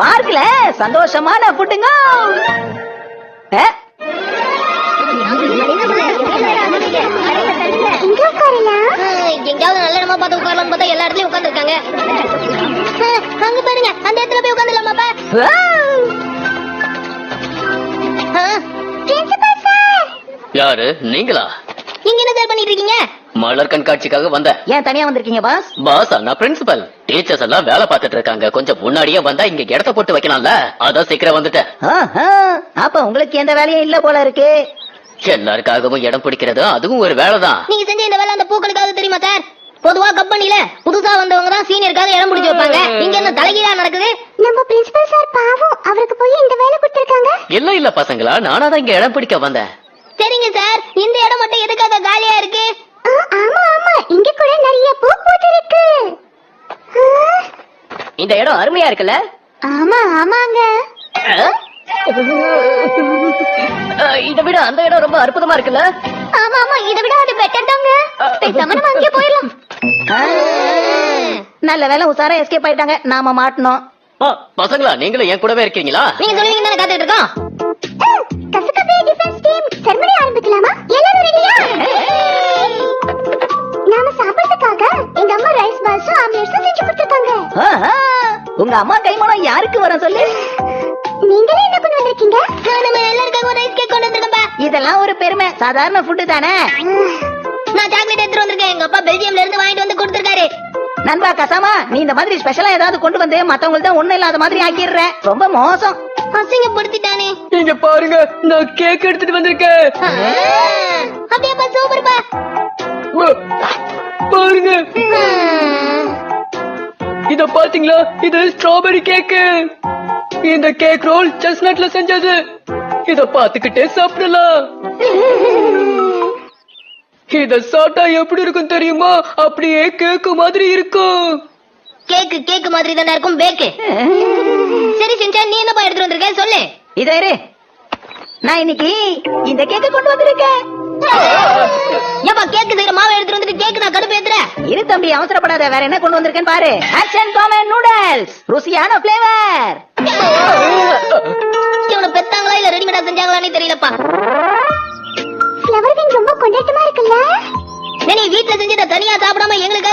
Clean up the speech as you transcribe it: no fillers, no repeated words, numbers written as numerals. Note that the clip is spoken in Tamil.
பார்க்கல சந்தோஷமான புட்டுங்க. எங்கயாவது நல்ல இடமா பார்த்து உட்காரலாம் பார்த்தா எல்லா இடத்துலயும் உட்கார்ந்து இருக்காங்க. அங்க பாருங்க, அந்த இடத்துல போய் உட்கார்ந்துடலாமாப்பா? யாரு நீங்களா? நீங்க என்ன சார் பண்ணிட்டு இருக்கீங்க? மலர் கண்காட்சிக்காக வந்த. ஏன் தனியா வந்திருக்கீங்க பாஸ்? பாஸ் நான் பிரின்சிபல். டீச்சர்ஸ் எல்லாம் வேலை பார்த்துட்டு இருக்காங்க. கொஞ்சம் முன்னாடியே வந்தா இங்க இடத்த போட்டு வைக்கலாம்ல, அதான் சீக்கிரம் வந்துட்டேன். அப்ப உங்களுக்கு எந்த வேலையும் இல்ல போல இருக்கு. எல்லாருக்காகவும் இடம் பிடிக்கிறது அதுவும் ஒரு வேலைதான். நீங்க செஞ்ச இந்த வேலை அந்த பூக்களுக்காவது தெரியுமா சார்? பொதுவா கம்பெனில புதுசா வந்தவங்க தான் சீனியருக்காக இடம் பிடிச்சு வைப்பாங்க. இங்க என்ன தலைகீழா நடக்குது? நம்ம பிரின்சிபல் சார் பாவம், அவருக்கு போய் இந்த வேலை கொடுத்திருக்காங்க. இல்ல பசங்களா, நானாதான் இங்க இடம் பிடிக்க வந்தேன். சரிங்க சார், இந்த இடம் மட்டும் எதுக்காக காலியா இருக்கு? ஆமா ஆமா, இங்க கூட நிறைய பூ பூத்திருக்கு. இந்த இடம் அருமையா இருக்குல்ல? ஆமா ஆமாங்க. இதை விட அந்த இடம் ரொம்ப அற்புதமா இருக்குல்ல? ஆமா ஆமா, இதை விட அது பெட்டர் தாங்க. பேசாம நம்ம அங்கே போயிடலாம். நல்ல வேலை உசாரா எஸ்கேப் ஆயிட்டாங்க, நாம மாட்டணும். பசங்களா நீங்களும் என் கூடவே இருக்கீங்களா? நீங்க சொல்லுவீங்க தானே காத்துட்டு இருக்கோம். கசகபே டிஃபென்ஸ் டீம் செர்மனி ஆரம்பிக்கலாமா? எல்லாரும் ரெடியா? நாம சாப்பிடுறதுக்காக எங்க அம்மா ரைஸ் பால்ஸும் ஆம்லெட்ஸும் செஞ்சு கொடுத்திருக்காங்க. உங்க அம்மா கைமணம் யாருக்கு வரும் சொல்லு? நீங்களே என்ன கொண்டு வந்திருக்கீங்க? நம்ம எல்லாருக்காக ரைஸ் கேக் கொண்டு வந்திருக்கேன்பா. இதெல்லாம் ஒரு பெருமை, சாதாரண ஃபுட் தானே. நான் சாக்லேட் எடுத்து வந்திருக்கேன், எங்க அப்பா பெல்ஜியம்ல இருந்து வாங்கிட்டு வந்து கொடுத்திருக்காரு. நண்பா கசாமா, நீ இந்த மாதிரி ஸ்பெஷலா ஏதாவது கொண்டு வந்து மத்தவங்கள்ட்ட ஒண்ணு இல்லாத மாதிரி ஆக்கிடுற. ரொம்ப மோசம். அசிங்கப்படுத்திட்டானே. இங்க பாருங்க, நான் கேக் எடுத்துட்டு வந்திருக்கேன். அப்படியேப்பா, சூப்பர்ப்பா. பாருங்க, இத பாத்தீங்களா? இது ஸ்ட்ராபெரி கேக்கு. இந்த கேக் ரோல் செஸ்நட்ல செஞ்சது. இத பாத்துக்கிட்டே சாப்பிடலாம். இத சாப்பிட்டா எப்படி இருக்கும் தெரியுமா? அப்படியே கேக்கு மாதிரி இருக்கும். கேக்கு மாதிரி தானே இருக்கும் பேக்கு. சரி சின்சான், நீ என்னப்பா எடுத்து வந்திருக்க சொல்லு. இதோ இரு, நான் இன்னைக்கு இந்த கேக்க கொண்டு வந்திருக்கேன். ஏப்பா கேக்கு செய்யற மாவை எடுத்து வந்துட்டு கேக்கு நான் கடுப்பு ஏத்துற? இரு தம்பி, அவசரப்படாத. வேற என்ன கொண்டு வந்திருக்கேன் பாரு. ஆக்ஷன் காமன் நூடல்ஸ், ருசியான பிளேவர். இவனை பெத்தாங்களா இல்ல ரெடிமேடா செஞ்சாங்களான்னு தெரியலப்பா. ஃப்ளவர் விங் ரொம்ப கொண்டாட்டமா இருக்குல்ல? நீ வீட்ல செஞ்சத தனியா சாப்பிடாம எங்களுக்கு